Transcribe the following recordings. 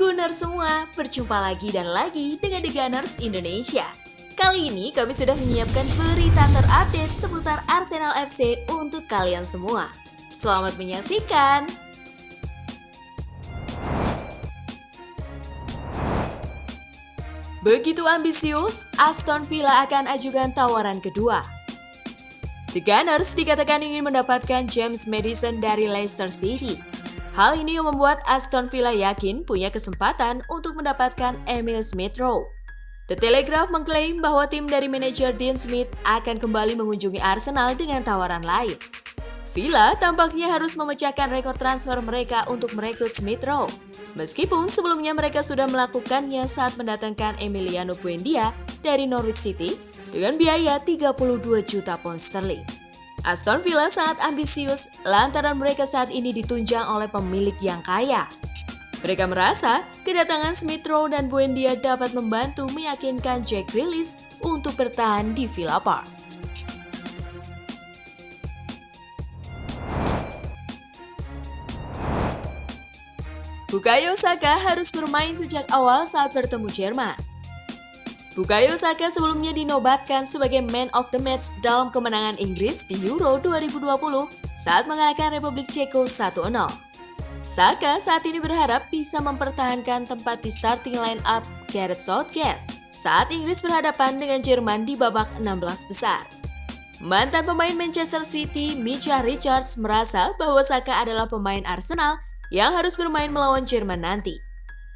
Gunners semua, berjumpa lagi dan lagi dengan The Gunners Indonesia. Kali ini kami sudah menyiapkan berita terupdate seputar Arsenal FC untuk kalian semua. Selamat menyaksikan! Begitu ambisius, Aston Villa akan ajukan tawaran kedua. The Gunners dikatakan ingin mendapatkan James Maddison dari Leicester City. Hal ini yang membuat Aston Villa yakin punya kesempatan untuk mendapatkan Emil Smith-Rowe. The Telegraph mengklaim bahwa tim dari manajer Dean Smith akan kembali mengunjungi Arsenal dengan tawaran lain. Villa tampaknya harus memecahkan rekor transfer mereka untuk merekrut Smith-Rowe. Meskipun sebelumnya mereka sudah melakukannya saat mendatangkan Emiliano Buendia dari Norwich City dengan biaya 32 juta pound sterling. Aston Villa sangat ambisius lantaran mereka saat ini ditunjang oleh pemilik yang kaya. Mereka merasa kedatangan Smith-Rowe dan Buendia dapat membantu meyakinkan Jack Grealish untuk bertahan di Villa Park. Bukayo Saka harus bermain sejak awal saat bertemu Jerman. Bukayo Saka sebelumnya dinobatkan sebagai Man of the Match dalam kemenangan Inggris di Euro 2020 saat mengalahkan Republik Ceko 1-0. Saka saat ini berharap bisa mempertahankan tempat di starting line-up Gareth Southgate saat Inggris berhadapan dengan Jerman di babak 16 besar. Mantan pemain Manchester City, Micah Richards merasa bahwa Saka adalah pemain Arsenal yang harus bermain melawan Jerman nanti.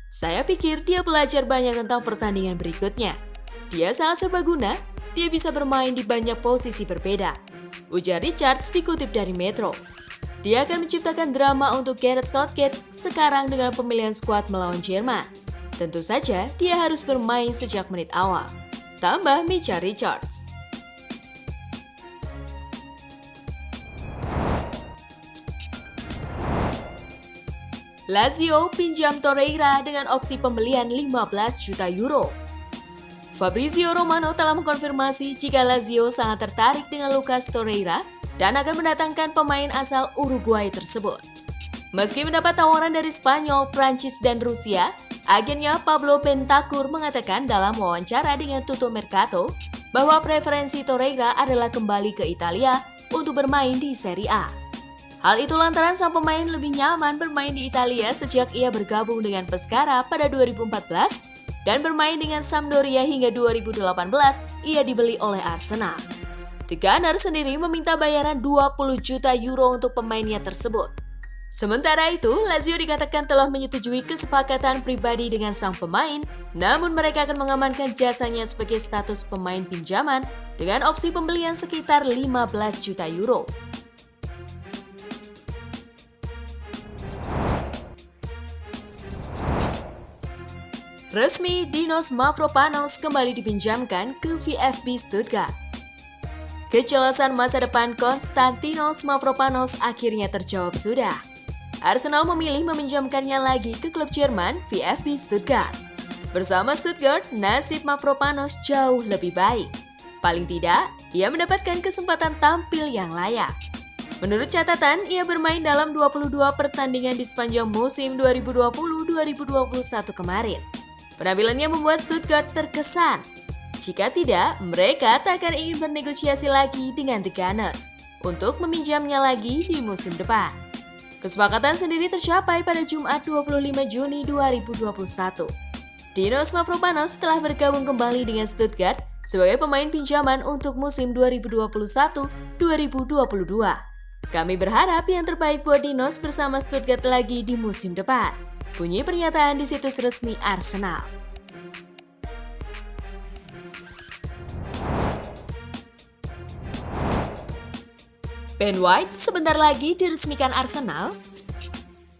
Saya pikir dia belajar banyak tentang pertandingan berikutnya. Dia sangat serbaguna, dia bisa bermain di banyak posisi berbeda. Ujar Richards dikutip dari Metro. Dia akan menciptakan drama untuk Gareth Southgate sekarang dengan pemilihan skuad melawan Jerman. Tentu saja dia harus bermain sejak menit awal. Tambah Micah Richards. Lazio pinjam Torreira dengan opsi pembelian 15 juta euro. Fabrizio Romano telah mengkonfirmasi jika Lazio sangat tertarik dengan Lucas Torreira dan akan mendatangkan pemain asal Uruguay tersebut. Meski mendapat tawaran dari Spanyol, Prancis, dan Rusia, agennya Pablo Bentancur mengatakan dalam wawancara dengan Tutto Mercato bahwa preferensi Torreira adalah kembali ke Italia untuk bermain di Serie A. Hal itu lantaran sang pemain lebih nyaman bermain di Italia sejak ia bergabung dengan Pescara pada 2014 dan bermain dengan Sampdoria hingga 2018 ia dibeli oleh Arsenal. The Gunners sendiri meminta bayaran 20 juta euro untuk pemainnya tersebut. Sementara itu, Lazio dikatakan telah menyetujui kesepakatan pribadi dengan sang pemain, namun mereka akan mengamankan jasanya sebagai status pemain pinjaman dengan opsi pembelian sekitar 15 juta euro. Resmi, Dinos Mavropanos kembali dipinjamkan ke VfB Stuttgart. Kejelasan masa depan Konstantinos Mavropanos akhirnya terjawab sudah. Arsenal memilih meminjamkannya lagi ke klub Jerman VfB Stuttgart. Bersama Stuttgart, nasib Mavropanos jauh lebih baik. Paling tidak, ia mendapatkan kesempatan tampil yang layak. Menurut catatan, ia bermain dalam 22 pertandingan di sepanjang musim 2020-2021 kemarin. Penampilannya membuat Stuttgart terkesan. Jika tidak, mereka tak akan ingin bernegosiasi lagi dengan The Gunners untuk meminjamnya lagi di musim depan. Kesepakatan sendiri tercapai pada Jumat 25 Juni 2021. Dinos Mavropanos telah bergabung kembali dengan Stuttgart sebagai pemain pinjaman untuk musim 2021-2022. Kami berharap yang terbaik buat Dinos bersama Stuttgart lagi di musim depan. Bunyi pernyataan di situs resmi Arsenal. Ben White sebentar lagi diresmikan Arsenal.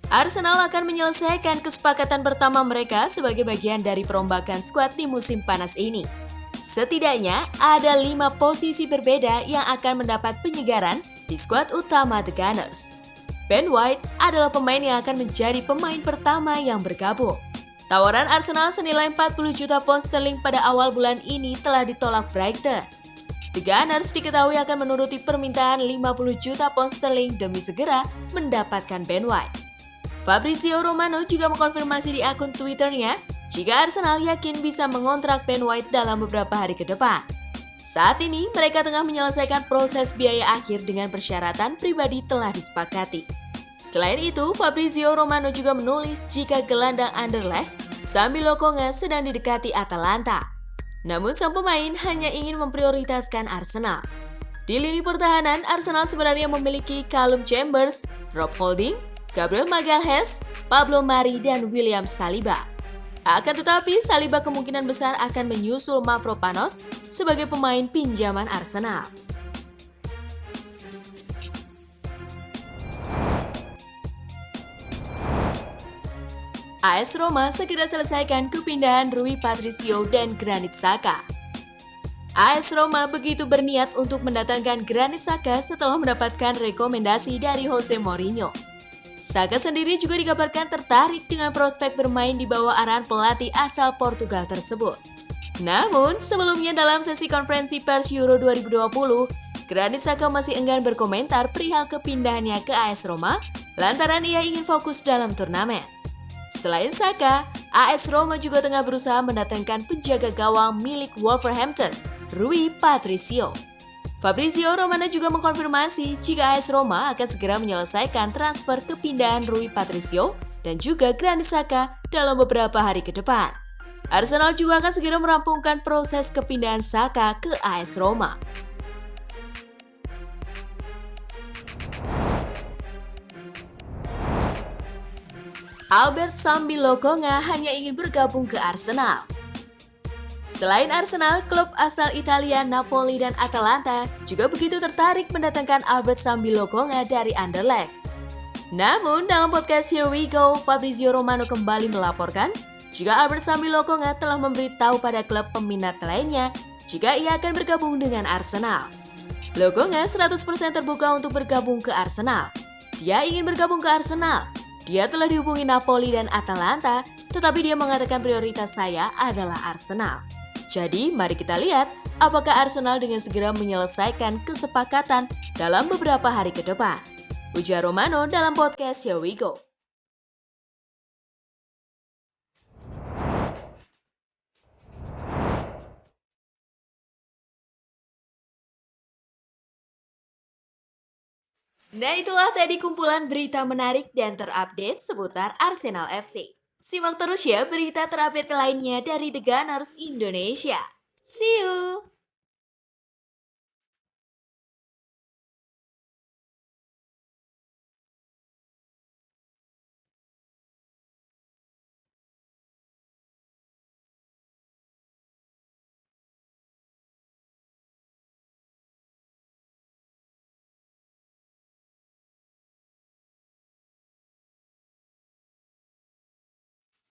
Arsenal akan menyelesaikan kesepakatan pertama mereka sebagai bagian dari perombakan skuad di musim panas ini. Setidaknya ada 5 posisi berbeda yang akan mendapat penyegaran di skuad utama The Gunners. Ben White adalah pemain yang akan menjadi pemain pertama yang bergabung. Tawaran Arsenal senilai 40 juta pound sterling pada awal bulan ini telah ditolak Brighton. The Gunners diketahui akan menuruti permintaan 50 juta pound sterling demi segera mendapatkan Ben White. Fabrizio Romano juga mengkonfirmasi di akun Twitternya jika Arsenal yakin bisa mengontrak Ben White dalam beberapa hari ke depan. Saat ini, mereka tengah menyelesaikan proses biaya akhir dengan persyaratan pribadi telah disepakati. Selain itu, Fabrizio Romano juga menulis jika gelandang Anderlecht, Sami Lokonga sedang didekati Atalanta. Namun sang pemain hanya ingin memprioritaskan Arsenal. Di lini pertahanan, Arsenal sebenarnya memiliki Callum Chambers, Rob Holding, Gabriel Magalhaes, Pablo Mari, dan William Saliba. Akan tetapi, Saliba kemungkinan besar akan menyusul Mavropanos sebagai pemain pinjaman Arsenal. AS Roma segera selesaikan kepindahan Rui Patricio dan Granit Xhaka. AS Roma begitu berniat untuk mendatangkan Granit Xhaka setelah mendapatkan rekomendasi dari Jose Mourinho. Xhaka sendiri juga dikabarkan tertarik dengan prospek bermain di bawah arahan pelatih asal Portugal tersebut. Namun, sebelumnya dalam sesi konferensi pers Euro 2020, Granit Xhaka masih enggan berkomentar perihal kepindahannya ke AS Roma lantaran ia ingin fokus dalam turnamen. Selain Xhaka, AS Roma juga tengah berusaha mendatangkan penjaga gawang milik Wolverhampton, Rui Patricio. Fabrizio Romano juga mengkonfirmasi jika AS Roma akan segera menyelesaikan transfer kepindahan Rui Patricio dan juga Granit Xhaka dalam beberapa hari ke depan. Arsenal juga akan segera merampungkan proses kepindahan Xhaka ke AS Roma. Albert Sambi Lokonga hanya ingin bergabung ke Arsenal. Selain Arsenal, klub asal Italia Napoli dan Atalanta juga begitu tertarik mendatangkan Albert Sambi Lokonga dari Anderlecht. Namun, dalam podcast Here We Go, Fabrizio Romano kembali melaporkan jika Albert Sambi Lokonga telah memberitahu pada klub peminat lainnya jika ia akan bergabung dengan Arsenal. Lokonga 100% terbuka untuk bergabung ke Arsenal. Dia ingin bergabung ke Arsenal. Dia telah dihubungi Napoli dan Atalanta, tetapi dia mengatakan prioritas saya adalah Arsenal. Jadi, mari kita lihat apakah Arsenal dengan segera menyelesaikan kesepakatan dalam beberapa hari ke depan. Ujar Romano dalam podcast Here We Go. Nah, itulah tadi kumpulan berita menarik dan terupdate seputar Arsenal FC. Simak terus ya berita terupdate lainnya dari The Gunners Indonesia. See you!